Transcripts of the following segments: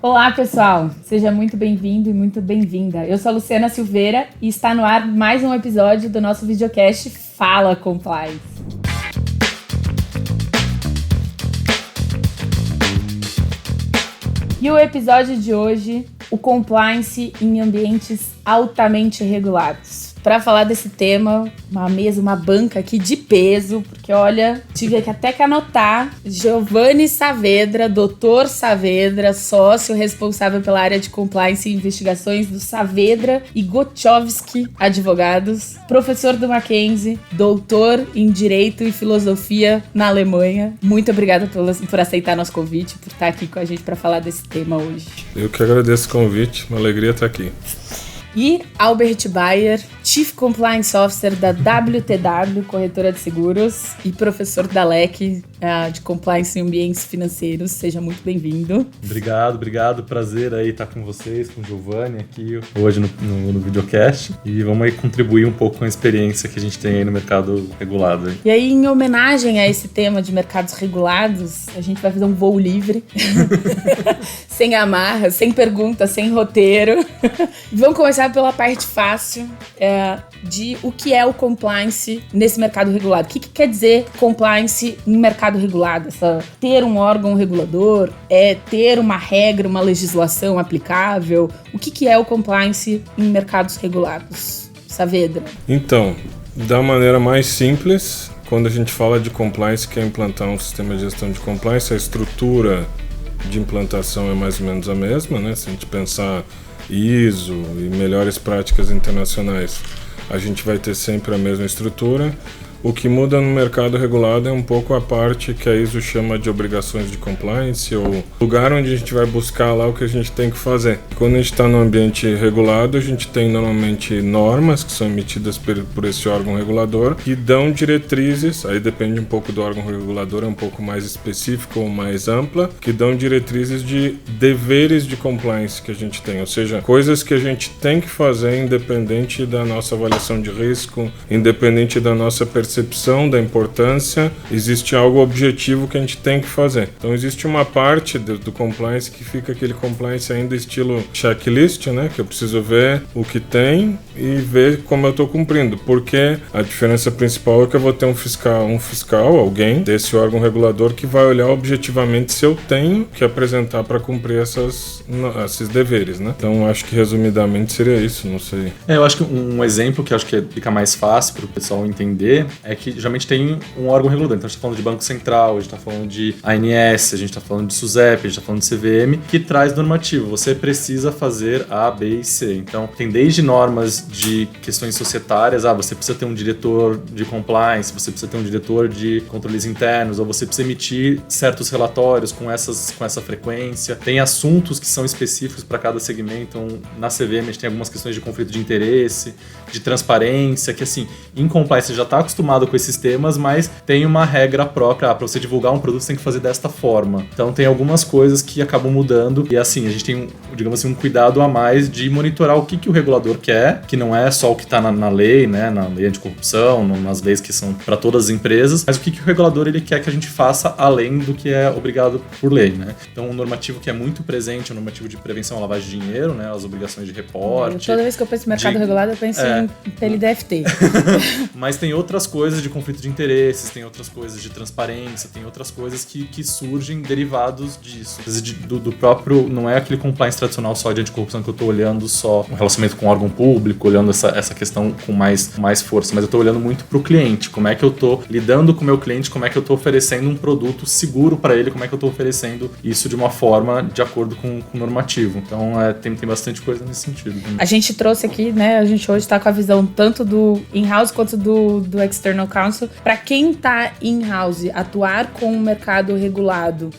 Olá, pessoal! Seja muito bem-vindo e muito bem-vinda. Eu sou a Luciana Silveira e está no ar mais um episódio do nosso videocast Fala Compliance. E o episódio de hoje, o compliance em ambientes altamente regulados. Para falar desse tema, uma banca aqui de peso, porque olha, tive aqui até que anotar, Giovanni Saavedra, doutor Saavedra, sócio responsável pela área de compliance e investigações do Saavedra e Gotchowski Advogados, professor do Mackenzie, doutor em Direito e Filosofia na Alemanha. Muito obrigada por aceitar nosso convite, por estar aqui com a gente para falar desse tema hoje. Eu que agradeço o convite, uma alegria estar aqui. E Albert Bayer, Chief Compliance Officer da WTW, corretora de seguros, e professor da LEC de Compliance em Ambientes Financeiros. Seja muito bem-vindo. Obrigado. Prazer aí estar com vocês, com o Giovanni aqui hoje no videocast. E vamos aí contribuir um pouco com a experiência que a gente tem aí no mercado regulado. E aí, em homenagem a esse tema de mercados regulados, a gente vai fazer um voo livre, sem amarra, sem pergunta, sem roteiro. Vamos começar pela parte fácil de o que é o compliance nesse mercado regulado. O que quer dizer compliance em mercado regulado? Ter um órgão regulador, ter uma regra, uma legislação aplicável? O que é o compliance em mercados regulados? Saavedra. Então, da maneira mais simples, quando a gente fala de compliance, que é implantar um sistema de gestão de compliance, a estrutura de implantação é mais ou menos a mesma, né? Se a gente pensar ISO e melhores práticas internacionais, a gente vai ter sempre a mesma estrutura. O que muda no mercado regulado é um pouco a parte que a ISO chama de obrigações de compliance, ou lugar onde a gente vai buscar lá o que a gente tem que fazer. Quando a gente está no ambiente regulado, a gente tem normalmente normas que são emitidas por esse órgão regulador, que dão diretrizes, aí depende um pouco do órgão regulador, é um pouco mais específico ou mais ampla, que dão diretrizes de deveres de compliance que a gente tem, ou seja, coisas que a gente tem que fazer independente da nossa avaliação de risco, independente da nossa percepção da importância, existe algo objetivo que a gente tem que fazer. Então existe uma parte do compliance que fica aquele compliance ainda estilo checklist, né? Que eu preciso ver o que tem e ver como eu estou cumprindo. Porque a diferença principal é que eu vou ter um fiscal, alguém desse órgão regulador que vai olhar objetivamente se eu tenho que apresentar para cumprir esses deveres, né? Então acho que resumidamente seria isso, não sei. Eu acho que um exemplo que acho que fica mais fácil para o pessoal entender é que geralmente tem um órgão regulador. Então a gente está falando de Banco Central, a gente está falando de ANS, a gente está falando de SUSEP, a gente está falando de CVM, que traz normativo. Você precisa fazer A, B e C. Então tem desde normas de questões societárias, você precisa ter um diretor de compliance, você precisa ter um diretor de controles internos, ou você precisa emitir certos relatórios com essa frequência. Tem assuntos que são específicos para cada segmento. Então, na CVM a gente tem algumas questões de conflito de interesse, de transparência, que assim, em compliance você já está acostumado com esses temas, mas tem uma regra própria. Para você divulgar um produto, você tem que fazer desta forma. Então tem algumas coisas que acabam mudando e assim, a gente tem, digamos assim, um cuidado a mais de monitorar o que o regulador quer, que não é só o que está na lei, né, na lei anticorrupção, nas leis que são para todas as empresas, mas o que o regulador ele quer que a gente faça além do que é obrigado por lei, né? Então um normativo que é muito presente, um normativo de prevenção à lavagem de dinheiro, né, as obrigações de reporte. Toda vez que eu penso em mercado regulado, eu penso em PLDFT. Mas tem outras coisas de conflito de interesses, tem outras coisas de transparência, tem outras coisas que surgem derivados disso. Do próprio, não é aquele compliance tradicional só de anticorrupção que eu estou olhando só um relacionamento com o órgão público, olhando essa questão com mais força, mas eu estou olhando muito para o cliente, como é que eu estou lidando com o meu cliente, como é que eu estou oferecendo um produto seguro para ele, como é que eu estou oferecendo isso de uma forma de acordo com o normativo. Então tem bastante coisa nesse sentido. A gente trouxe aqui, né, a gente hoje está com a visão tanto do in-house quanto do external counsel. Para quem está in-house, atuar com o mercado regulado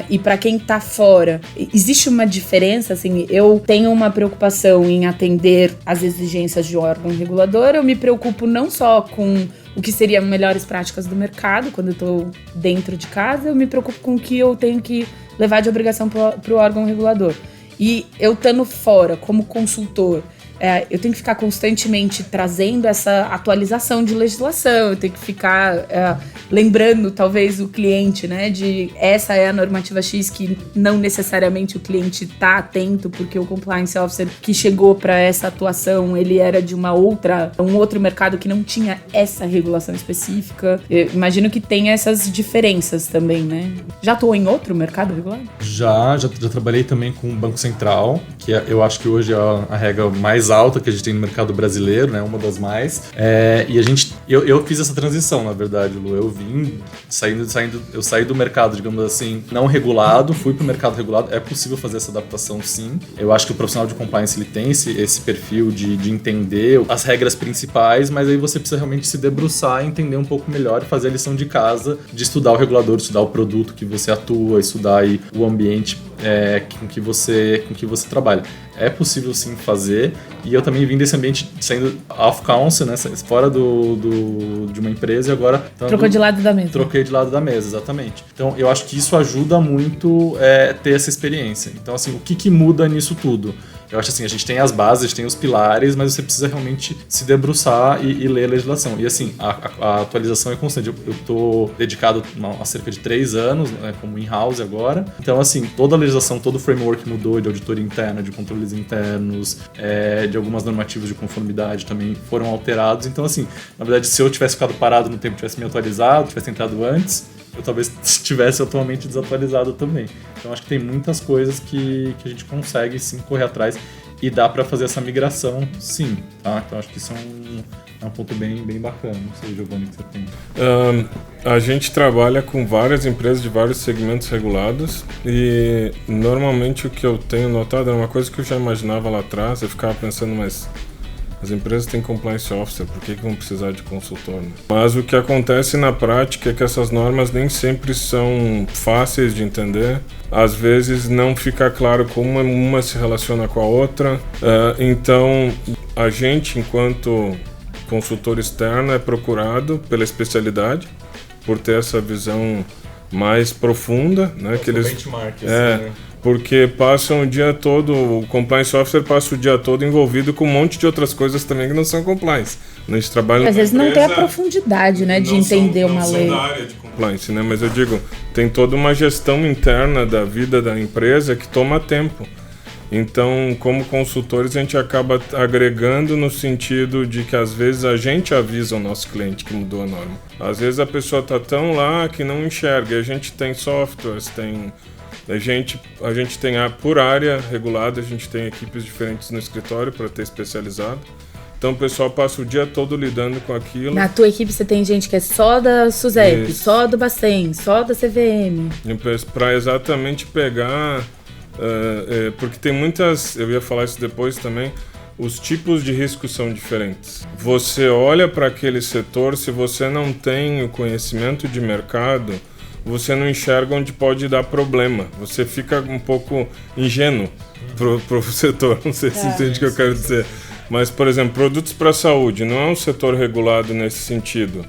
e para quem está fora, existe uma diferença? Assim, eu tenho uma preocupação em atender às exigências de um órgão regulador, eu me preocupo não só com o que seriam melhores práticas do mercado, quando eu estou dentro de casa, eu me preocupo com o que eu tenho que levar de obrigação para o órgão regulador. E eu estando fora, como consultor, eu tenho que ficar constantemente trazendo essa atualização de legislação, eu tenho que ficar lembrando, talvez, o cliente, né, de essa é a normativa X que não necessariamente o cliente está atento, porque o compliance officer que chegou para essa atuação, ele era de um outro mercado que não tinha essa regulação específica. Eu imagino que tem essas diferenças também, né? Já atuou em outro mercado regulado? Já trabalhei também com o Banco Central, que eu acho que hoje é a regra mais alta que a gente tem no mercado brasileiro, né? Uma das mais. E eu fiz essa transição, na verdade, Lu. Eu eu saí do mercado, digamos assim, não regulado, fui pro mercado regulado. É possível fazer essa adaptação, sim. Eu acho que o profissional de compliance, ele tem esse perfil de entender as regras principais, mas aí você precisa realmente se debruçar, entender um pouco melhor e fazer a lição de casa, de estudar o regulador, estudar o produto que você atua, estudar aí o ambiente com que você trabalha. É possível sim fazer, e eu também vim desse ambiente saindo off-council, né, fora de uma empresa, e agora... Trocou de lado da mesa. Troquei de lado da mesa, exatamente. Então eu acho que isso ajuda muito ter essa experiência. Então assim, o que muda nisso tudo? Eu acho assim, a gente tem as bases, a gente tem os pilares, mas você precisa realmente se debruçar e ler a legislação. E assim, a atualização é constante. Eu tô dedicado há cerca de 3 anos, né, como in-house agora. Então assim, toda a legislação, todo o framework mudou, de auditoria interna, de controles internos, de algumas normativas de conformidade também foram alterados. Então assim, na verdade, se eu tivesse ficado parado no tempo, tivesse me atualizado, tivesse entrado antes, eu talvez estivesse atualmente desatualizado também. Então acho que tem muitas coisas que a gente consegue sim correr atrás e dá para fazer essa migração, sim, tá? Então acho que isso é um ponto bem bacana. Não sei, Giovanni, o que você tem. A gente trabalha com várias empresas de vários segmentos regulados e normalmente o que eu tenho notado é uma coisa que eu já imaginava lá atrás, eu ficava pensando, mas as empresas têm compliance officer, por que vão precisar de consultor? Né? Mas o que acontece na prática é que essas normas nem sempre são fáceis de entender. Às vezes não fica claro como uma se relaciona com a outra. Então, a gente, enquanto consultor externo, é procurado pela especialidade, por ter essa visão mais profunda. Né, que eles, benchmark, assim, né? Porque passam o dia todo, o compliance officer passa o dia todo envolvido com um monte de outras coisas também que não são compliance. A gente trabalha às vezes não tem a profundidade, né, de entender uma lei. Não são da área de compliance, né? Mas eu digo, tem toda uma gestão interna da vida da empresa que toma tempo. Então, como consultores, a gente acaba agregando no sentido de que às vezes a gente avisa o nosso cliente que mudou a norma. Às vezes a pessoa está tão lá que não enxerga. E a gente tem softwares, a gente tem por área regulada, a gente tem equipes diferentes no escritório para ter especializado. Então o pessoal passa o dia todo lidando com aquilo. Na tua equipe você tem gente que é só da SUSEP, Isso. Só do Bacen, só da CVM. Para exatamente pegar... porque tem muitas... Eu ia falar isso depois também. Os tipos de risco são diferentes. Você olha para aquele setor, se você não tem o conhecimento de mercado, você não enxerga onde pode dar problema. Você fica um pouco ingênuo pro setor. Não sei se entende o que eu quero dizer. Mas, por exemplo, produtos para a saúde não é um setor regulado nesse sentido.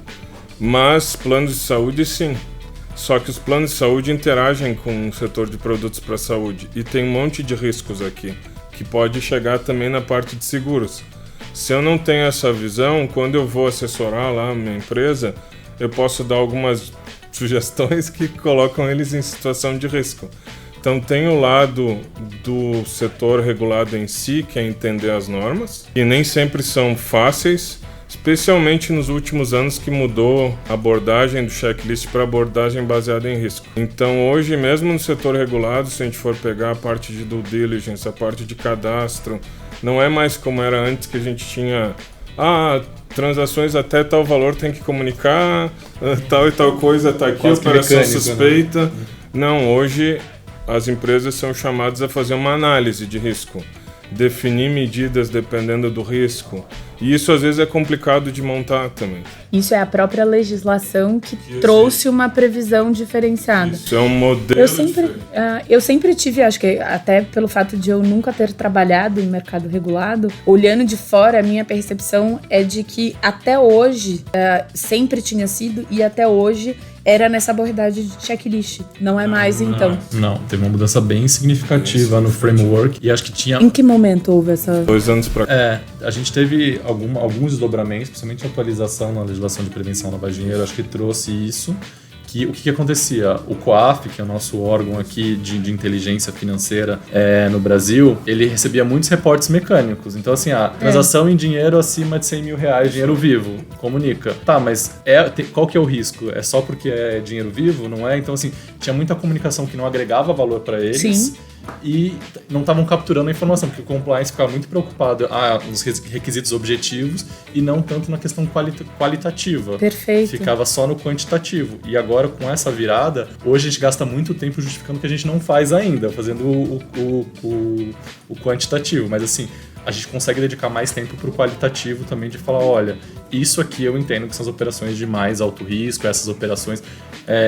Mas planos de saúde, sim. Só que os planos de saúde interagem com o setor de produtos para a saúde. E tem um monte de riscos aqui, que pode chegar também na parte de seguros. Se eu não tenho essa visão, quando eu vou assessorar lá a minha empresa, eu posso dar algumas sugestões que colocam eles em situação de risco. Então tem o lado do setor regulado em si, que é entender as normas, que nem sempre são fáceis, especialmente nos últimos anos que mudou a abordagem do checklist para abordagem baseada em risco. Então hoje, mesmo no setor regulado, se a gente for pegar a parte de due diligence, a parte de cadastro, não é mais como era antes, que a gente tinha... transações até tal valor tem que comunicar, tal e tal coisa está aqui, operação suspeita. Né? Não, hoje as empresas são chamadas a fazer uma análise de risco, definir medidas dependendo do risco. E isso às vezes é complicado de montar também. Isso é a própria legislação que trouxe uma previsão diferenciada. Isso é um modelo eu sempre tive, acho que até pelo fato de eu nunca ter trabalhado em mercado regulado, olhando de fora, a minha percepção é de que até hoje, sempre tinha sido e até hoje era nessa abordagem de checklist. Não é mais, então. Não, teve uma mudança bem significativa no framework. E acho que tinha... Em que momento houve essa... 2 anos pra cá. A gente teve alguns desdobramentos, principalmente a atualização na legislação de prevenção à lavagem de dinheiro, acho que trouxe isso. O que acontecia? O COAF, que é o nosso órgão aqui de inteligência financeira no Brasil, ele recebia muitos reportes mecânicos. Então, assim, a transação em dinheiro acima de 100 mil reais, dinheiro vivo, comunica. Tá, mas qual que é o risco? É só porque é dinheiro vivo? Não é? Então, assim, tinha muita comunicação que não agregava valor para eles. Sim. E não estavam capturando a informação, porque o compliance ficava muito preocupado nos requisitos objetivos e não tanto na questão qualitativa. Perfeito. Ficava só no quantitativo. E agora, com essa virada, hoje a gente gasta muito tempo justificando que a gente não faz ainda, fazendo o quantitativo. Mas assim, a gente consegue dedicar mais tempo para o qualitativo também, de falar, olha, isso aqui eu entendo que são as operações de mais alto risco, essas operações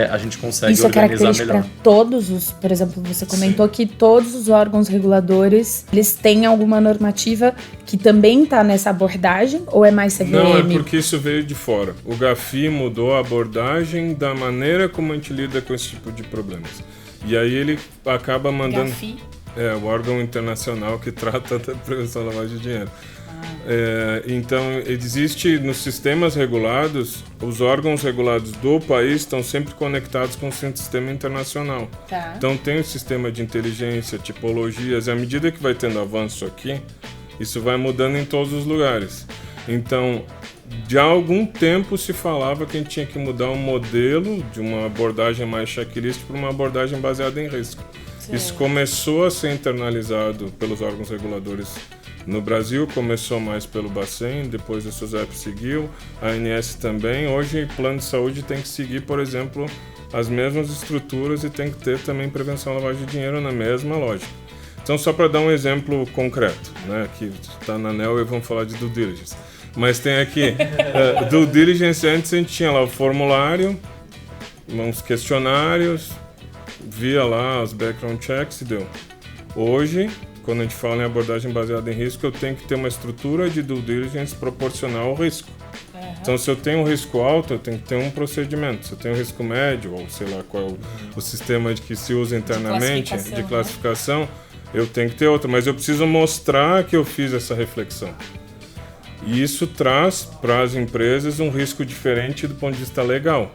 a gente consegue isso organizar é melhor. Para todos os, por exemplo, você comentou que todos os órgãos reguladores, eles têm alguma normativa que também está nessa abordagem, ou é mais CVM? Não, é porque isso veio de fora. O GAFI mudou a abordagem da maneira como a gente lida com esse tipo de problemas. E aí ele acaba mandando... GAFI? O órgão internacional que trata da prevenção da lavagem de dinheiro. Então, existe nos sistemas regulados, os órgãos regulados do país estão sempre conectados com o sistema internacional. Tá. Então, tem o sistema de inteligência, tipologias, e à medida que vai tendo avanço aqui, isso vai mudando em todos os lugares. Então, de algum tempo se falava que a gente tinha que mudar um modelo de uma abordagem mais checklist para uma abordagem baseada em risco. Sim. Isso começou a ser internalizado pelos órgãos reguladores no Brasil, começou mais pelo Bacen, depois a SUSEP seguiu, a ANS também. Hoje, o plano de saúde tem que seguir, por exemplo, as mesmas estruturas e tem que ter também prevenção à lavagem de dinheiro na mesma lógica. Então, só para dar um exemplo concreto, né, que está na ANEEL e vamos falar de due diligence. Mas tem aqui, due diligence, antes a gente tinha lá o formulário, uns questionários, via lá os background checks e deu. Hoje, quando a gente fala em abordagem baseada em risco, eu tenho que ter uma estrutura de due diligence proporcional ao risco. Então, se eu tenho um risco alto, eu tenho que ter um procedimento. Se eu tenho um risco médio, ou sei lá qual é o sistema que se usa internamente de classificação, eu tenho que ter outro. Mas eu preciso mostrar que eu fiz essa reflexão. E isso traz para as empresas um risco diferente do ponto de vista legal.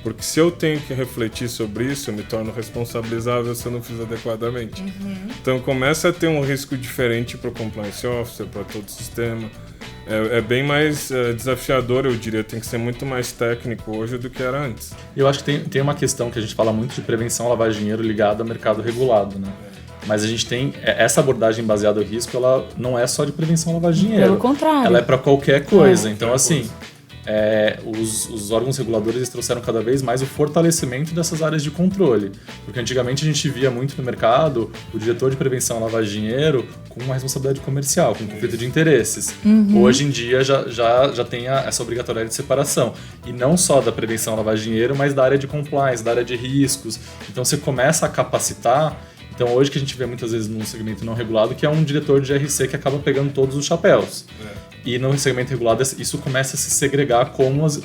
Porque se eu tenho que refletir sobre isso, eu me torno responsabilizável se eu não fiz adequadamente. Então começa a ter um risco diferente para o compliance officer, para todo o sistema. É bem mais desafiador, eu diria. Tem que ser muito mais técnico hoje do que era antes. Eu acho que tem uma questão que a gente fala muito de prevenção à lavagem de dinheiro ligada ao mercado regulado, né? Mas a gente tem essa abordagem baseada no risco, ela não é só de prevenção à lavagem de dinheiro. Pelo contrário. Ela é para qualquer coisa. Então, assim, os órgãos reguladores trouxeram cada vez mais o fortalecimento dessas áreas de controle. Porque antigamente a gente via muito no mercado o diretor de prevenção à lavagem de dinheiro com uma responsabilidade comercial, com conflito de interesses. Hoje em dia já tem essa obrigatoriedade de separação. E não só da prevenção à lavagem de dinheiro, mas da área de compliance, da área de riscos. Então você começa a capacitar. Então hoje que a gente vê muitas vezes num segmento não regulado, que é um diretor de GRC que acaba pegando todos os chapéus. E no segmento regulado isso começa a se segregar como as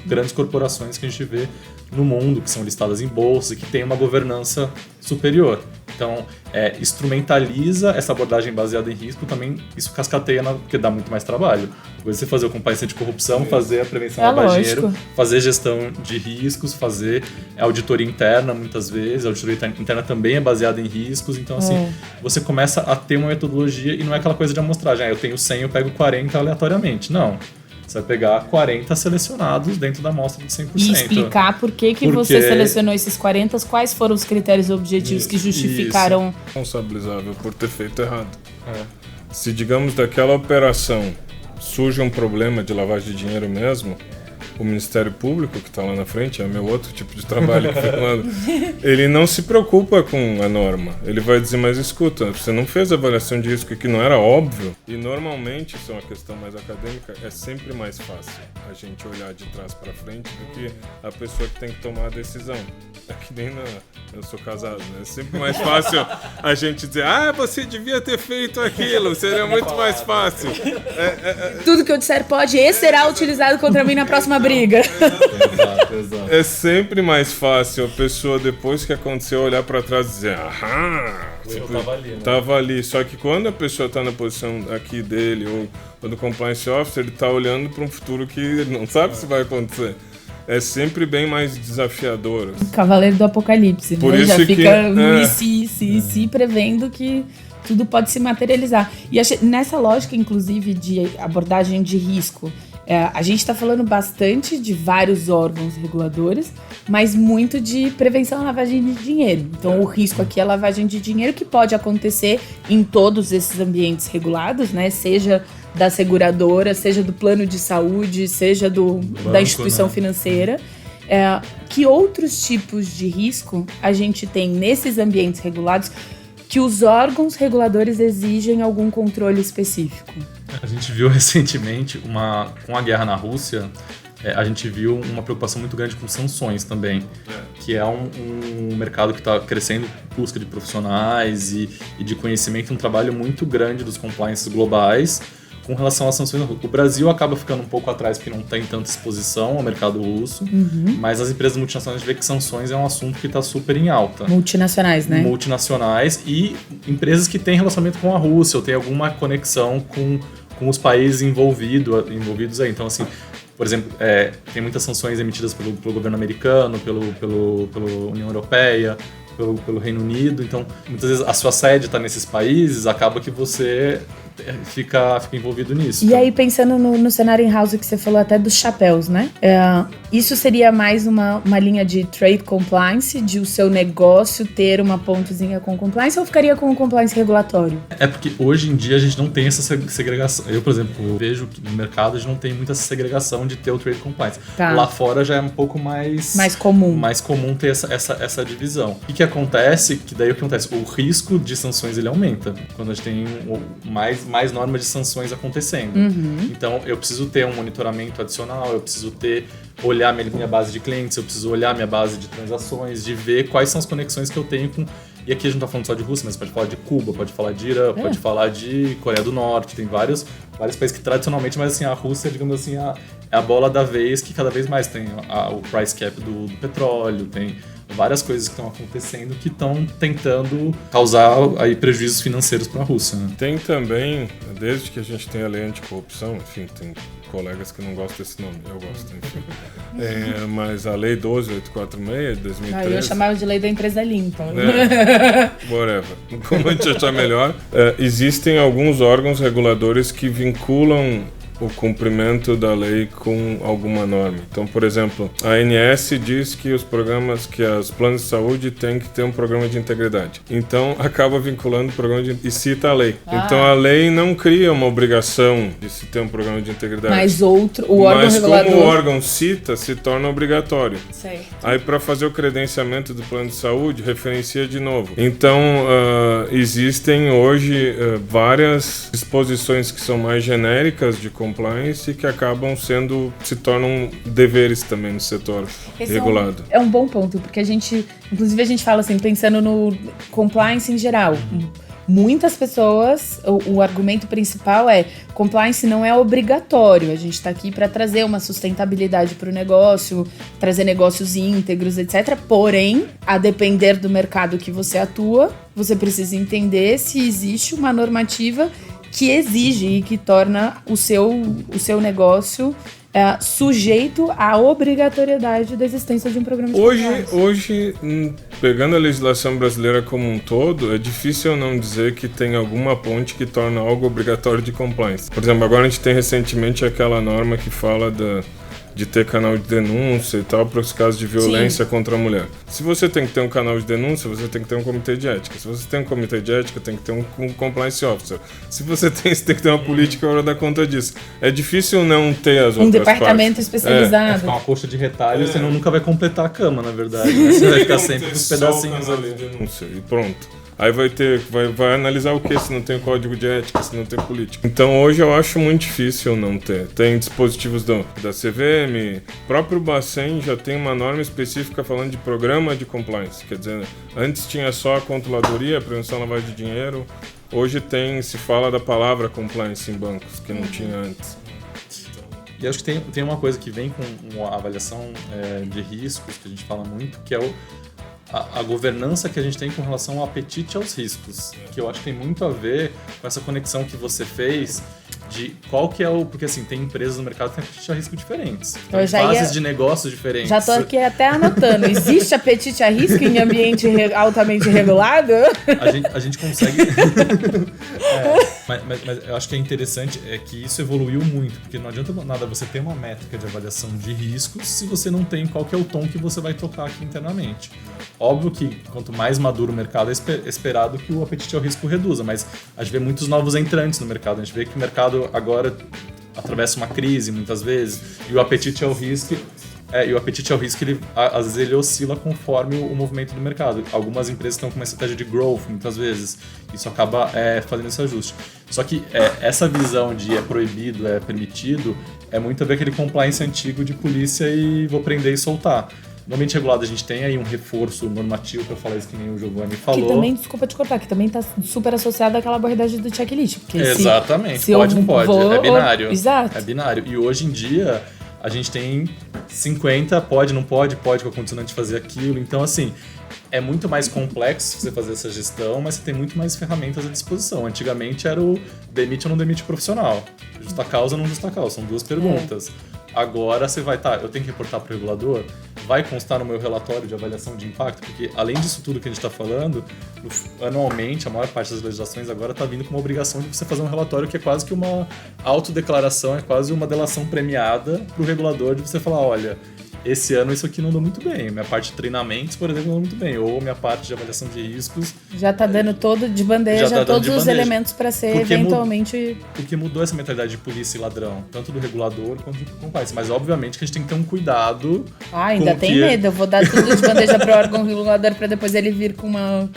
grandes corporações que a gente vê no mundo, que são listadas em bolsa, que tem uma governança superior. Então, instrumentaliza essa abordagem baseada em risco, também isso cascateia, porque dá muito mais trabalho. Você fazer o compliance de corrupção, fazer a prevenção à lavagem de dinheiro, fazer gestão de riscos, fazer auditoria interna muitas vezes, a auditoria interna também é baseada em riscos, então assim, você começa a ter uma metodologia e não é aquela coisa de amostragem, eu tenho 100, eu pego 40 aleatoriamente, não. Você vai pegar 40 selecionados dentro da amostra de 100%. E explicar por que você selecionou esses 40, quais foram os critérios objetivos que justificaram... Responsabilizável por ter feito errado. Se, digamos, daquela operação surge um problema de lavagem de dinheiro mesmo, o Ministério Público, que está lá na frente, é meu outro tipo de trabalho, ele não se preocupa com a norma. Ele vai dizer, mas escuta, você não fez avaliação de risco que não era óbvio. E normalmente, isso é uma questão mais acadêmica, é sempre mais fácil a gente olhar de trás para frente do que a pessoa que tem que tomar a decisão. É que nem eu sou casado, né? É sempre mais fácil a gente dizer, você devia ter feito aquilo, seria muito mais fácil. Tudo que eu disser pode e será utilizado contra mim na próxima briga. briga. Exato. É sempre mais fácil a pessoa, depois que aconteceu, olhar pra trás e dizer, Tava ali, né? Tava ali. Só que quando a pessoa tá na posição aqui dele, ou do compliance officer, ele tá olhando pra um futuro que ele não sabe se vai acontecer. É sempre bem mais desafiador. Cavaleiro do Apocalipse, Por né? isso Já que- fica no se prevendo que tudo pode se materializar. E nessa lógica, inclusive, de abordagem de risco, a gente está falando bastante de vários órgãos reguladores, mas muito de prevenção à lavagem de dinheiro. Então, o risco aqui é a lavagem de dinheiro, que pode acontecer em todos esses ambientes regulados, né? Seja da seguradora, seja do plano de saúde, seja da instituição financeira. Que outros tipos de risco a gente tem nesses ambientes regulados que os órgãos reguladores exigem algum controle específico? A gente viu recentemente, com a guerra na Rússia, a gente viu uma preocupação muito grande com sanções também, que é um mercado que está crescendo em busca de profissionais e de conhecimento, um trabalho muito grande dos compliances globais com relação às sanções. O Brasil acaba ficando um pouco atrás porque não tem tanta exposição ao mercado russo, mas as empresas multinacionais, a gente vê que sanções é um assunto que está super em alta. Multinacionais, né? Multinacionais e empresas que têm relacionamento com a Rússia ou têm alguma conexão com os países envolvidos aí. Então, assim, por exemplo, tem muitas sanções emitidas pelo governo americano, pela União Europeia, pelo Reino Unido. Então, muitas vezes a sua sede está nesses países, acaba que você fica envolvido nisso. E aí, pensando no cenário in-house que você falou até dos chapéus, né? Isso seria mais uma linha de trade compliance, de o seu negócio ter uma pontozinha com compliance, ou ficaria com o compliance regulatório? É porque hoje em dia a gente não tem essa segregação. Eu, por exemplo, vejo que no mercado a gente não tem muita segregação de ter o trade compliance. Tá. Lá fora já é um pouco mais comum. Mais comum ter essa divisão. O que acontece? Que daí o que acontece? O risco de sanções ele aumenta quando a gente tem mais normas de sanções acontecendo. Então eu preciso ter um monitoramento adicional, eu preciso olhar minha base de clientes, eu preciso olhar minha base de transações, de ver quais são as conexões que eu tenho com... E aqui a gente não tá falando só de Rússia, mas pode falar de Cuba, pode falar de Irã, pode falar de Coreia do Norte, tem vários países que tradicionalmente, mas assim, a Rússia, digamos assim, é a bola da vez que cada vez mais tem o price cap do petróleo, tem várias coisas que estão acontecendo que estão tentando causar aí prejuízos financeiros para a Rússia. Né? Tem também, desde que a gente tem a lei anticorrupção, enfim, tem colegas que não gostam desse nome, eu gosto, enfim. Mas a lei 12846 de 2013... Eu chamava de lei da empresa limpa. Whatever. Como a gente achar melhor. Existem alguns órgãos reguladores que vinculam o cumprimento da lei com alguma norma. Então, por exemplo, a ANS diz que os planos de saúde têm que ter um programa de integridade. Então, acaba vinculando o programa e cita a lei. Então, a lei não cria uma obrigação de se ter um programa de integridade. Mas o órgão regulador... como o órgão cita, se torna obrigatório. Certo. Aí, para fazer o credenciamento do plano de saúde, referencia de novo. Então, existem hoje várias disposições que são mais genéricas de compliance que acabam se tornam deveres também no setor regulado. É um bom ponto, porque inclusive a gente fala assim, pensando no compliance em geral. Muitas pessoas, o argumento principal é compliance não é obrigatório, a gente está aqui para trazer uma sustentabilidade para o negócio, trazer negócios íntegros, etc. Porém, a depender do mercado que você atua, você precisa entender se existe uma normativa que exige e que torna o seu negócio sujeito à obrigatoriedade da existência de um programa de compliance. Hoje, pegando a legislação brasileira como um todo, é difícil não dizer que tem alguma ponte que torna algo obrigatório de compliance. Por exemplo, agora a gente tem recentemente aquela norma que fala de ter canal de denúncia e tal para os casos de violência contra a mulher. Se você tem que ter um canal de denúncia, você tem que ter um comitê de ética. Se você tem um comitê de ética, tem que ter um compliance officer. Se você tem que ter uma política para dar conta disso. É difícil não ter as outras departamento partes. especializado. Ficar uma coxa de retalho, você nunca vai completar a cama, na verdade. Né? Você vai ficar sempre com os pedacinhos ali. Denúncia, e pronto. Aí vai analisar o que se não tem código de ética, se não tem política. Então hoje eu acho muito difícil não ter. Tem dispositivos da CVM, o próprio Bacen já tem uma norma específica falando de programa de compliance. Quer dizer, antes tinha só a controladoria, a prevenção da lavagem de dinheiro. Hoje se fala da palavra compliance em bancos, que não tinha antes. E acho que tem uma coisa que vem com a avaliação de riscos, que a gente fala muito, que é a governança que a gente tem com relação ao apetite aos riscos, que eu acho que tem muito a ver com essa conexão que você fez de qual que é porque assim, tem empresas no mercado que têm apetite a risco diferentes, tem fases de negócios diferentes. Já tô aqui até anotando, existe apetite a risco em ambiente altamente regulado? A gente consegue... mas eu acho que é interessante que isso evoluiu muito, porque não adianta nada você ter uma métrica de avaliação de riscos se você não tem qual que é o tom que você vai tocar aqui internamente. Óbvio que quanto mais maduro o mercado, é esperado que o apetite ao risco reduza, mas a gente vê muitos novos entrantes no mercado, a gente vê que o mercado agora atravessa uma crise muitas vezes, e o apetite ao risco... ele, às vezes ele oscila conforme o movimento do mercado. Algumas empresas estão com uma estratégia de growth, muitas vezes. Isso acaba fazendo esse ajuste. Só que essa visão de é proibido, é permitido, é muito a ver aquele compliance antigo de polícia e vou prender e soltar. No ambiente regulado a gente tem aí um reforço normativo, para falar isso que nem o Giovanni falou. Que também, desculpa te cortar, que também está super associado àquela abordagem do checklist. Exatamente, se pode ou não pode, é binário. Exato. É binário. E hoje em dia a gente tem 50, pode, não pode, com a condicionante de fazer aquilo. Então, assim, é muito mais complexo você fazer essa gestão, mas você tem muito mais ferramentas à disposição. Antigamente era o demite ou não demite profissional. Justa causa ou não justa causa, são duas perguntas. Agora você vai, eu tenho que reportar para o regulador? Vai constar no meu relatório de avaliação de impacto? Porque além disso tudo que a gente está falando, anualmente, a maior parte das legislações agora está vindo com uma obrigação de você fazer um relatório que é quase que uma autodeclaração, é quase uma delação premiada para o regulador de você falar, olha, esse ano isso aqui não deu muito bem. Minha parte de treinamentos, por exemplo, não deu muito bem. Ou minha parte de avaliação de riscos... Já tá dando todo de bandeja, todos os elementos para ser eventualmente... Porque mudou essa mentalidade de polícia e ladrão, tanto do regulador quanto do compliance. Mas, obviamente, que a gente tem que ter um cuidado... ainda tem medo. Eu vou dar tudo de bandeja para o órgão regulador para depois ele vir com uma...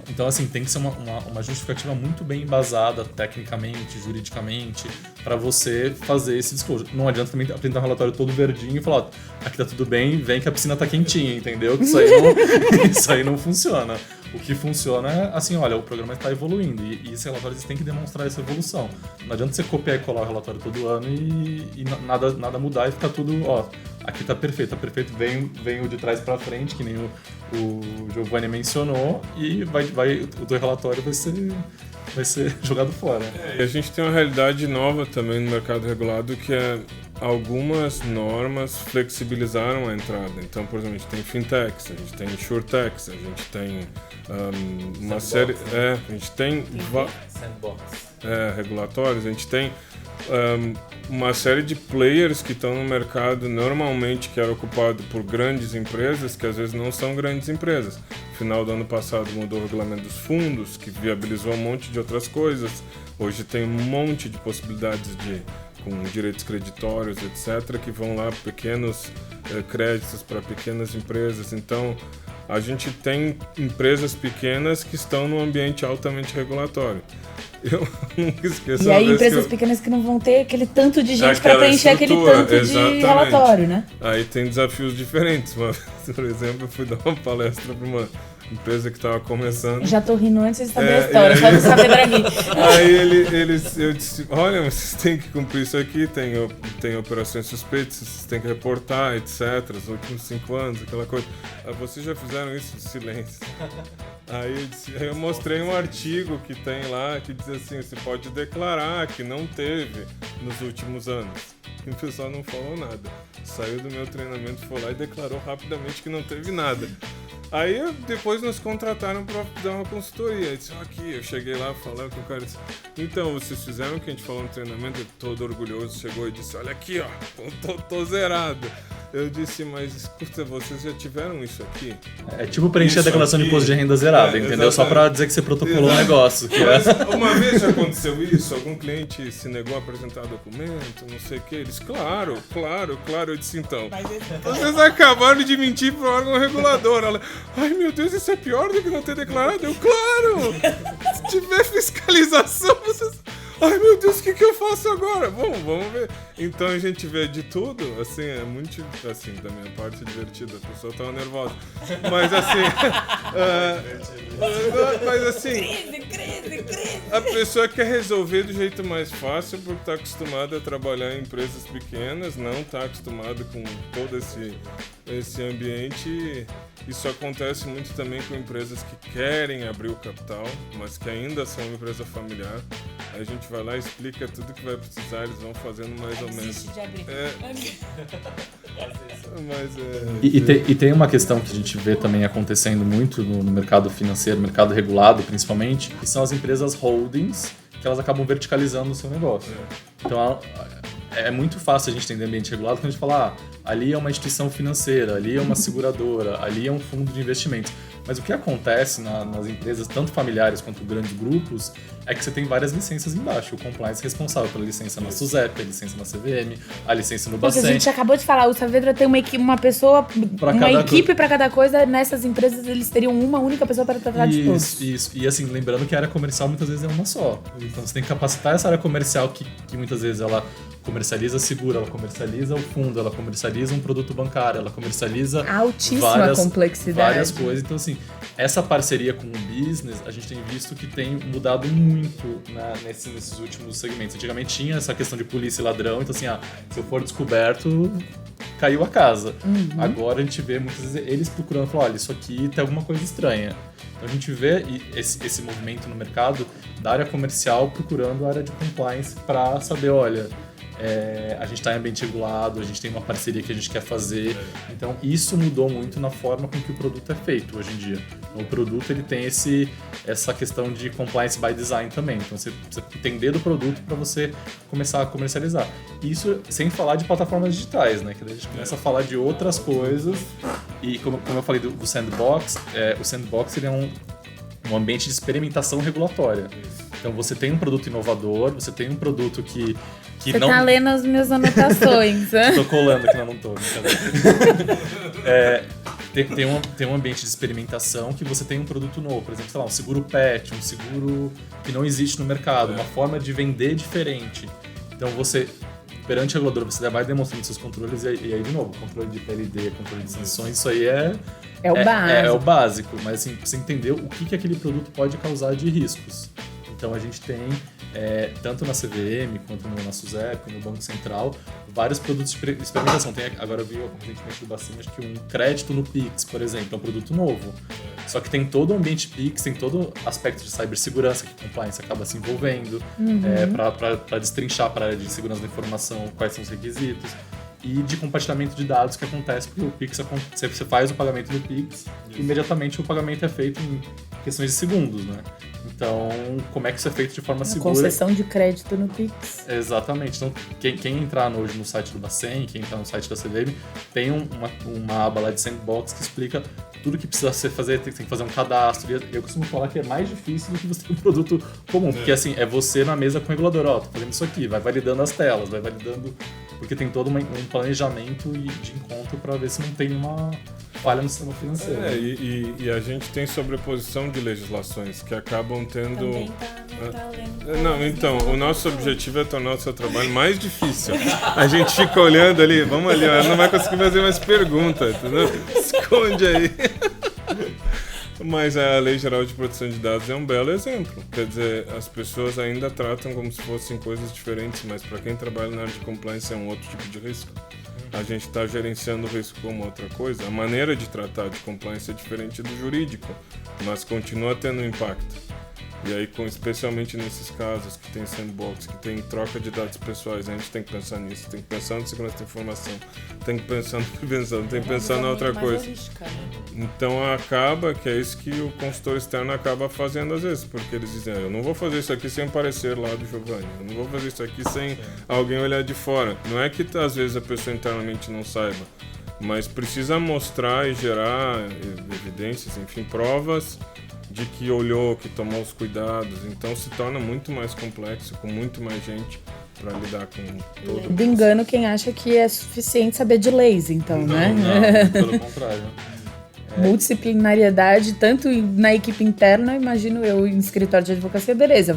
Então, assim, tem que ser uma justificativa muito bem embasada, tecnicamente, juridicamente, para você fazer esse disclosure. Não adianta também apresentar um relatório todo verdinho e falar, aqui tá tudo bem, vem que a piscina tá quentinha, entendeu? Que isso aí não funciona. O que funciona é assim, olha, o programa está evoluindo e esse relatório têm que demonstrar essa evolução. Não adianta você copiar e colar o relatório todo ano e nada mudar e ficar tudo, aqui tá perfeito, vem o de trás para frente, que nem o Giovanni mencionou, e o teu relatório vai ser jogado fora. E a gente tem uma realidade nova também no mercado regulado, que é algumas normas flexibilizaram a entrada. Então, por exemplo, a gente tem fintechs, a gente tem insurtechs, a gente tem uma série... a gente tem... Sandbox. Regulatórios, a gente tem uma série de players que estão no mercado normalmente que era ocupado por grandes empresas, que às vezes não são grandes empresas. No final do ano passado mudou o regulamento dos fundos, que viabilizou um monte de outras coisas. Hoje tem um monte de possibilidades com direitos creditórios, etc., que vão lá pequenos créditos para pequenas empresas. Então, a gente tem empresas pequenas que estão num ambiente altamente regulatório. Eu nunca esqueço. E aí empresas pequenas que não vão ter aquele tanto de gente para preencher aquele tanto de relatório, né? Aí tem desafios diferentes. Uma vez, por exemplo, eu fui dar uma palestra para uma empresa que estava começando. Já tô rindo antes de saber a história, só de saber pra rir. Aí eu disse, olha, vocês têm que cumprir isso aqui, tem operações suspeitas, vocês têm que reportar, etc. Os últimos 5 anos, aquela coisa. Aí, vocês já fizeram isso? Silêncio. Aí eu mostrei um artigo que tem lá, que diz assim, você pode declarar que não teve nos últimos anos. E o pessoal não falou nada. Saiu do meu treinamento, foi lá e declarou rapidamente que não teve nada. Aí depois nos contrataram para dar uma consultoria. Eu disse, eu cheguei lá falando com o cara, disse, então, vocês fizeram o que a gente falou no treinamento, todo orgulhoso, chegou e disse, olha aqui, tô zerado. Eu disse, mas escuta, vocês já tiveram isso aqui? É tipo preencher a declaração de imposto de renda zerada, entendeu? Exatamente. Só para dizer que você protocolou um negócio. Mas uma vez já aconteceu isso? Algum cliente se negou a apresentar documento, não sei o que. Eles, claro. Eu disse, então, vocês acabaram de mentir pro órgão regulador. Ela, ai meu Deus, isso é pior do que não ter declarado? Eu, claro! Se tiver fiscalização, vocês... Ai meu Deus, o que eu faço agora? Bom, vamos ver. Então a gente vê de tudo, assim, é muito, assim, da minha parte divertido, a pessoa tava nervosa. Mas assim... mas assim... Crise. A pessoa quer resolver do jeito mais fácil porque está acostumada a trabalhar em empresas pequenas, não está acostumada com todo esse ambiente. Isso acontece muito também com empresas que querem abrir o capital, mas que ainda são uma empresa familiar. Aí a gente vai lá e explica tudo que vai precisar, eles vão fazendo mais ou menos. De abrir. E tem uma questão que a gente vê também acontecendo muito no mercado financeiro, mercado regulado principalmente, que são as empresas holdings, que elas acabam verticalizando o seu negócio. Então é muito fácil a gente entender ambiente regulado quando a gente fala, ali é uma instituição financeira, ali é uma seguradora, ali é um fundo de investimentos. Mas o que acontece nas empresas, tanto familiares quanto grandes grupos, é que você tem várias licenças embaixo. O compliance é responsável pela licença na SUSEP, a licença na CVM, a licença no Bacen. A gente acabou de falar, o Saavedra tem uma equipe para cada coisa. Nessas empresas eles teriam uma única pessoa para tratar de todos. Isso. E assim, lembrando que a área comercial muitas vezes é uma só. Então você tem que capacitar essa área comercial que muitas vezes ela comercializa seguro, ela comercializa o fundo, ela comercializa um produto bancário, ela comercializa altíssima complexidade. Várias coisas. Então, assim, essa parceria com o business, a gente tem visto que tem mudado muito nesses últimos segmentos. Antigamente tinha essa questão de polícia e ladrão, então assim, se eu for descoberto, caiu a casa. Agora a gente vê muitas vezes eles procurando, falar, olha, isso aqui tem alguma coisa estranha. Então a gente vê esse movimento no mercado da área comercial procurando a área de compliance para saber, olha, a gente está em ambiente regulado, a gente tem uma parceria que a gente quer fazer. Então isso mudou muito na forma com que o produto é feito hoje em dia. Então, o produto ele tem essa questão de compliance by design também. Então você precisa entender do produto para você começar a comercializar. Isso sem falar de plataformas digitais, né? Que daí a gente começa a falar de outras coisas. E como eu falei do sandbox, o sandbox ele é um ambiente de experimentação regulatória. Então você tem um produto inovador, você tem um produto que você não... tá lendo as minhas anotações. Tô colando aqui, não tô. Tem um ambiente de experimentação que você tem um produto novo, por exemplo, sei lá, um seguro pet, um seguro que não existe no mercado, uma forma de vender diferente. Então você, perante o regulador, você vai demonstrando seus controles e aí de novo, controle de PLD, controle de sanções, isso aí é o básico. É o básico, mas assim, você entender o que aquele produto pode causar de riscos. Então a gente tem, tanto na CVM quanto na SUSEP, no Banco Central, vários produtos de experimentação. Agora eu vi recentemente do Bacen, acho que um crédito no Pix, por exemplo, é um produto novo. Só que tem todo o ambiente Pix, tem todo aspecto de cibersegurança que a compliance acaba se envolvendo, para destrinchar para a área de segurança da informação quais são os requisitos. E de compartilhamento de dados que acontece, porque o Pix, você faz o pagamento do Pix, e imediatamente o pagamento é feito em questões de segundos, né? Então, como é que isso é feito de forma segura? Concessão de crédito no Pix. Exatamente. Então, quem entrar hoje no site do Bacen, quem entrar no site da CVM, tem uma aba lá de sandbox que explica tudo que precisa ser fazer, tem que fazer um cadastro. E eu costumo falar que é mais difícil do que você ter um produto comum, porque assim, é você na mesa com o regulador, tô fazendo isso aqui, vai validando as telas, vai validando, porque tem todo um planejamento de encontro para ver se não tem uma falha no sistema financeiro. E a gente tem sobreposição de legislações que acabam tendo... Também tá lendo. Não, então, o nosso objetivo é tornar o seu trabalho mais difícil. A gente fica olhando ali, vamos ali, ela não vai conseguir fazer mais perguntas, entendeu? Esconde aí. Mas a Lei Geral de Proteção de Dados é um belo exemplo. Quer dizer, as pessoas ainda tratam como se fossem coisas diferentes, mas para quem trabalha na área de compliance é um outro tipo de risco. A gente está gerenciando o risco como outra coisa. A maneira de tratar de compliance é diferente do jurídico, mas continua tendo impacto. E aí, especialmente nesses casos que tem sandbox, que tem troca de dados pessoais, a gente tem que pensar nisso, tem que pensar na segurança da informação, tem que pensar na prevenção, tem que pensar na outra coisa. Então acaba que é isso que o consultor externo acaba fazendo às vezes, porque eles dizem, eu não vou fazer isso aqui sem o parecer lá do Giovanni, eu não vou fazer isso aqui sem alguém olhar de fora. Não é que às vezes a pessoa internamente não saiba, mas precisa mostrar e gerar evidências, enfim, provas de que olhou, que tomou os cuidados, então se torna muito mais complexo, com muito mais gente para lidar com todo. Do engano quem acha que é suficiente saber de leis, então, não, né? Não, pelo contrário. Multidisciplinariedade, tanto na equipe interna, imagino eu, em escritório de advocacia, beleza,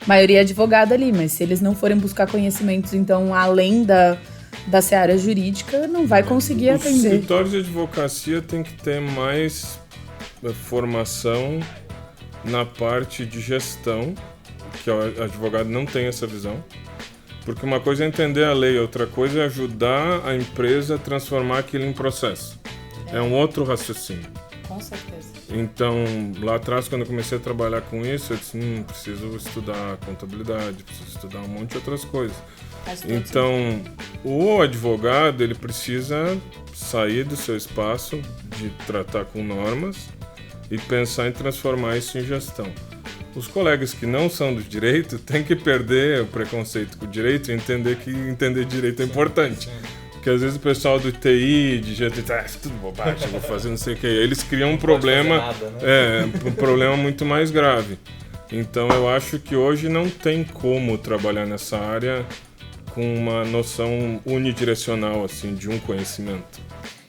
maioria é advogada ali, mas se eles não forem buscar conhecimentos, então, além da seara jurídica, não vai conseguir atender. Os escritórios de advocacia tem que ter mais formação na parte de gestão, que o advogado não tem essa visão. Porque uma coisa é entender a lei, outra coisa é ajudar a empresa a transformar aquilo em processo. É um outro raciocínio. Com certeza. Então, lá atrás, quando eu comecei a trabalhar com isso, eu disse, preciso estudar contabilidade, preciso estudar um monte de outras coisas. Então, o advogado, ele precisa sair do seu espaço de tratar com normas e pensar em transformar isso em gestão. Os colegas que não são do direito têm que perder o preconceito com o direito e entender que entender direito é importante. Porque às vezes o pessoal do TI, de jeito tudo bobagem, eu vou fazer não sei o que. Eles criam um problema, nada, né? Um problema muito mais grave. Então eu acho que hoje não tem como trabalhar nessa área com uma noção unidirecional assim, de um conhecimento.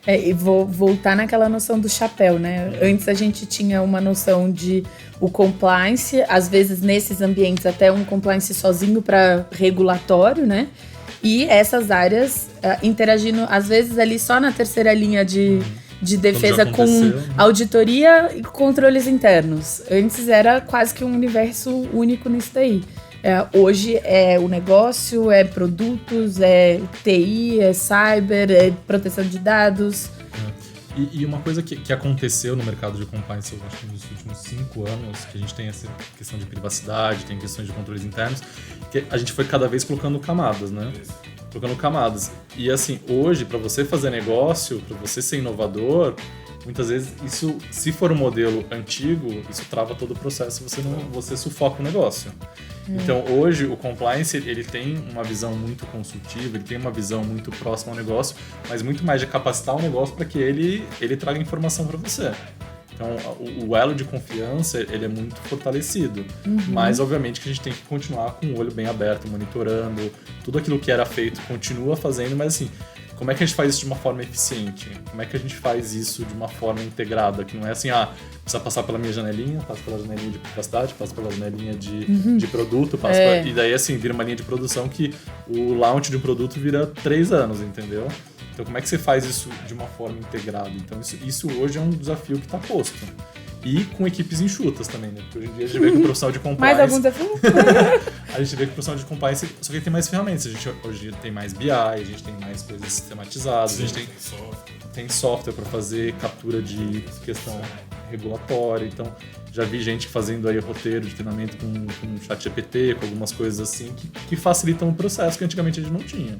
E vou voltar naquela noção do chapéu, né? Antes a gente tinha uma noção de o compliance, às vezes nesses ambientes até um compliance sozinho para regulatório, né? E essas áreas interagindo, às vezes, ali só na terceira linha de defesa com auditoria e controles internos. Antes era quase que um universo único nisso daí. Hoje é o negócio, é produtos, é TI, é cyber, é proteção de dados. E uma coisa que aconteceu no mercado de compliance, eu acho que nos últimos 5 anos, que a gente tem essa questão de privacidade, tem questões de controles internos, que a gente foi cada vez colocando camadas, né? Colocando camadas. E assim, hoje, para você fazer negócio, para você ser inovador, muitas vezes isso, se for um modelo antigo, isso trava todo o processo, você sufoca o negócio. Então, hoje, o compliance, ele tem uma visão muito consultiva, ele tem uma visão muito próxima ao negócio, mas muito mais de capacitar o negócio para que ele traga informação para você. Então, o elo de confiança, ele é muito fortalecido. Mas, obviamente, que a gente tem que continuar com o olho bem aberto, monitorando. Tudo aquilo que era feito, continua fazendo, mas assim, como é que a gente faz isso de uma forma eficiente? Como é que a gente faz isso de uma forma integrada? Que não é assim, precisa passar pela minha janelinha, passa pela janelinha de privacidade, passa pela janelinha de produto, e daí assim, vira uma linha de produção que o launch de um produto vira 3 anos, entendeu? Então como é que você faz isso de uma forma integrada? Então isso hoje é um desafio que está posto. E com equipes enxutas também, né? Porque hoje em dia a gente vê que o profissional de compliance... Mais algum desafio? A gente vê que o profissional de compliance, só que ele tem mais ferramentas. A gente hoje tem mais BI, a gente tem mais coisas sistematizadas, a gente tem software para fazer captura de questão regulatória. Então, já vi gente fazendo aí roteiro de treinamento com ChatGPT, com algumas coisas assim, que facilitam o processo que antigamente a gente não tinha.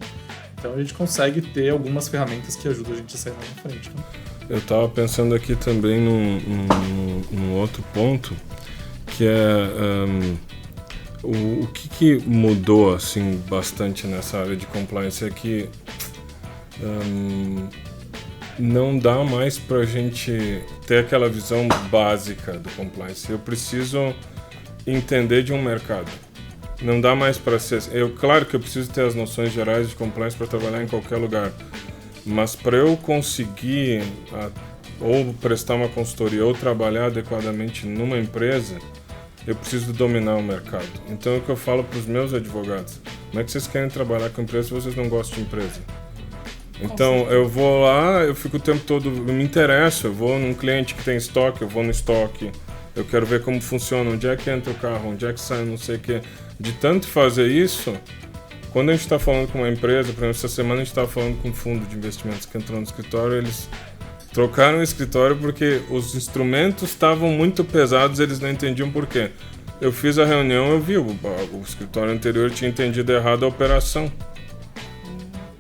Então, a gente consegue ter algumas ferramentas que ajudam a gente a sair lá na frente. Né? Eu estava pensando aqui também num outro ponto, que é o que mudou assim, bastante nessa área de compliance é que não dá mais para a gente ter aquela visão básica do compliance. Eu preciso entender de um mercado. Não dá mais para ser... Claro que eu preciso ter as noções gerais de compliance para trabalhar em qualquer lugar. Mas para eu conseguir ou prestar uma consultoria ou trabalhar adequadamente numa empresa, eu preciso dominar o mercado. Então é o que eu falo para os meus advogados. Como é que vocês querem trabalhar com empresa se vocês não gostam de empresa? Então eu vou lá, eu fico o tempo todo, eu me interesso, eu vou num cliente que tem estoque, eu vou no estoque, eu quero ver como funciona, onde é que entra o carro, onde é que sai, não sei o que. De tanto fazer isso, quando a gente está falando com uma empresa, por exemplo, essa semana a gente estava falando com um fundo de investimentos que entrou no escritório, eles trocaram o escritório porque os instrumentos estavam muito pesados, eles não entendiam por quê. Eu fiz a reunião, eu vi, o escritório anterior tinha entendido errado a operação.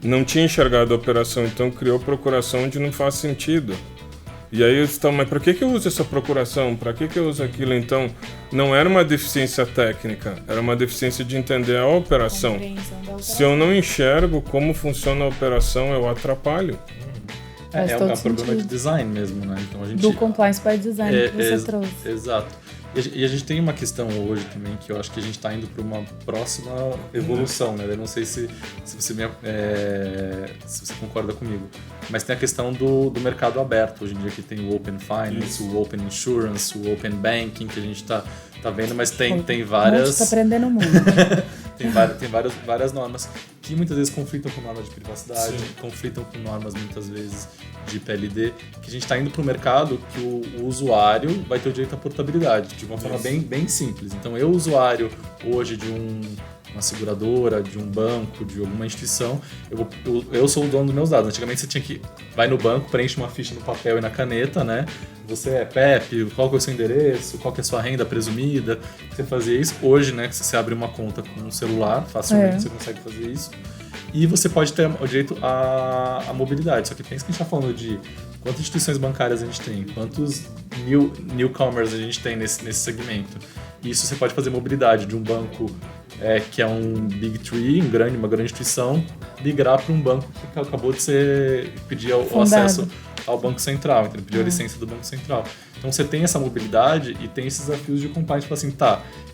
Não tinha enxergado a operação, então criou procuração onde não faz sentido. E aí eles estão, mas para que eu uso essa procuração? Para que eu uso aquilo? Então, não era uma deficiência técnica, era uma deficiência de entender a operação. Se eu não enxergo como funciona a operação, eu atrapalho. É um problema de design mesmo, né? Então, a gente... Do compliance by design que você trouxe. Exato. E a gente tem uma questão hoje também que eu acho que a gente está indo para uma próxima evolução, né? Eu não sei se você concorda comigo, mas tem a questão do mercado aberto. Hoje em dia que tem o Open Finance, o Open Insurance, o Open Banking, que a gente está vendo, mas tem várias... Está aprendendo muito. tem várias normas que muitas vezes conflitam com normas de privacidade, conflitam com normas muitas vezes de PLD, que a gente está indo para o mercado que o usuário vai ter o direito à portabilidade, de uma forma bem simples. Então, eu, usuário hoje de uma seguradora, de um banco, de alguma instituição, eu sou o dono dos meus dados. Antigamente você tinha que vai no banco, preenche uma ficha no papel e na caneta, né? Você é PEP, qual que é o seu endereço, qual que é a sua renda presumida, você fazia isso. Hoje, né, que você abre uma conta com um celular, facilmente você consegue fazer isso. E você pode ter o direito à mobilidade. Só que pensa que a gente está falando de quantas instituições bancárias a gente tem, quantos newcomers a gente tem nesse segmento. E isso você pode fazer mobilidade de um banco que é um Big Three, uma grande instituição, migrar para um banco que acabou de pedir o acesso ao Banco Central, então pediu a licença do Banco Central. Então você tem essa mobilidade e tem esses desafios de compliance, tipo assim,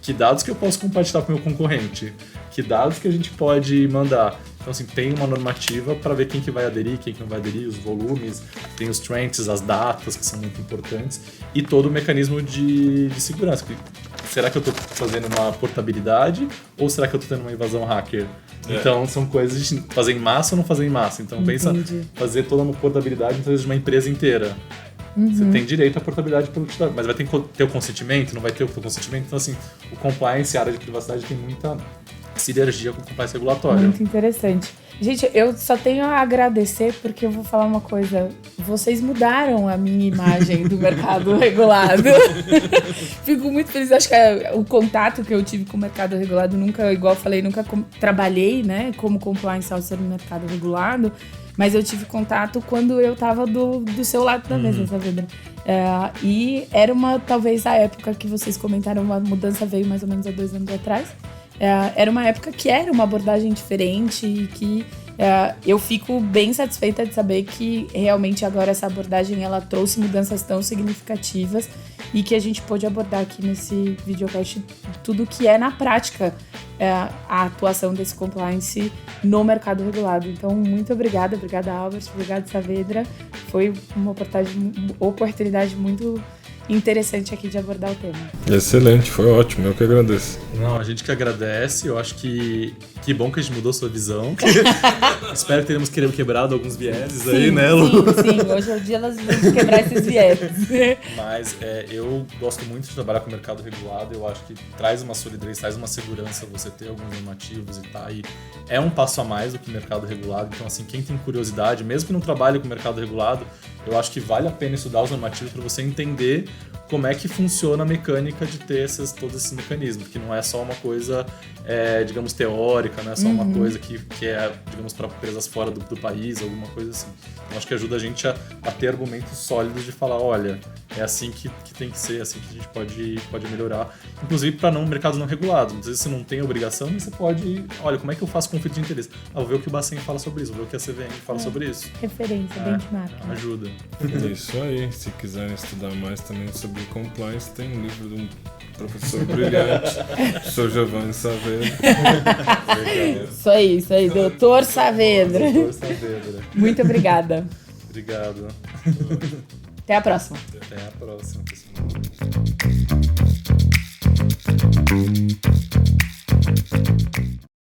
que dados que eu posso compartilhar com o meu concorrente? Que dados que a gente pode mandar? Então, assim, tem uma normativa para ver quem que vai aderir, quem que não vai aderir, os volumes, tem os trends, as datas, que são muito importantes, e todo o mecanismo de segurança. Será que eu estou fazendo uma portabilidade ou será que eu estou tendo uma invasão hacker? Então, são coisas de fazer em massa ou não fazer em massa. Então, pensa fazer toda uma portabilidade, muitas vezes, de uma empresa inteira. Você tem direito à portabilidade pelo titular, mas vai ter que ter o consentimento, não vai ter o consentimento. Então, assim, o compliance, a área de privacidade, tem muita sinergia com o compliance regulatório. Muito interessante. Gente, eu só tenho a agradecer porque eu vou falar uma coisa. Vocês mudaram a minha imagem do mercado regulado. Fico muito feliz. Acho que o contato que eu tive com o mercado regulado, igual eu falei, nunca trabalhei, né, como compliance officer no mercado regulado, mas eu tive contato quando eu estava do seu lado da mesa, Saavedra. E era talvez a época que vocês comentaram, a mudança veio mais ou menos há 2 anos atrás. Era uma época que era uma abordagem diferente e que eu fico bem satisfeita de saber que realmente agora essa abordagem ela trouxe mudanças tão significativas e que a gente pôde abordar aqui nesse videocast tudo que é na prática a atuação desse compliance no mercado regulado. Então, muito obrigada Albert, obrigada Saavedra, foi uma oportunidade muito interessante aqui de abordar o tema. Excelente, foi ótimo, eu que agradeço. Não, a gente que agradece, eu acho que bom que a gente mudou sua visão. Espero que tenhamos quebrado alguns vieses aí, né, Lu? Sim, hoje é o dia das vezes de quebrar esses vieses. Mas eu gosto muito de trabalhar com o mercado regulado, eu acho que traz uma solidez, traz uma segurança você ter alguns normativos e tá aí. É um passo a mais do que o mercado regulado, então assim, quem tem curiosidade, mesmo que não trabalhe com o mercado regulado, eu acho que vale a pena estudar os normativos para você entender como é que funciona a mecânica de ter todos esses mecanismos, que não é só uma coisa, digamos, teórica, não é só uma coisa que é, digamos, para empresas fora do país, alguma coisa assim. Eu acho que ajuda a gente a ter argumentos sólidos de falar, olha, é assim que tem que ser, é assim que a gente pode melhorar. Inclusive para mercados não regulados. Às vezes você não tem obrigação, mas você pode, olha, como é que eu faço conflito de interesse? Vou ver o que o Bacen fala sobre isso, vou ver o que a CVM fala sobre isso. Referência, benchmark. Ajuda. É isso aí. Se quiserem estudar mais também sobre compliance, tem um livro de um professor brilhante, Sr. Giovanni Saavedra. Isso aí, Dr. Saavedra. Dr. Saavedra. Muito obrigada. Obrigado. Até a próxima. Até a próxima, pessoal.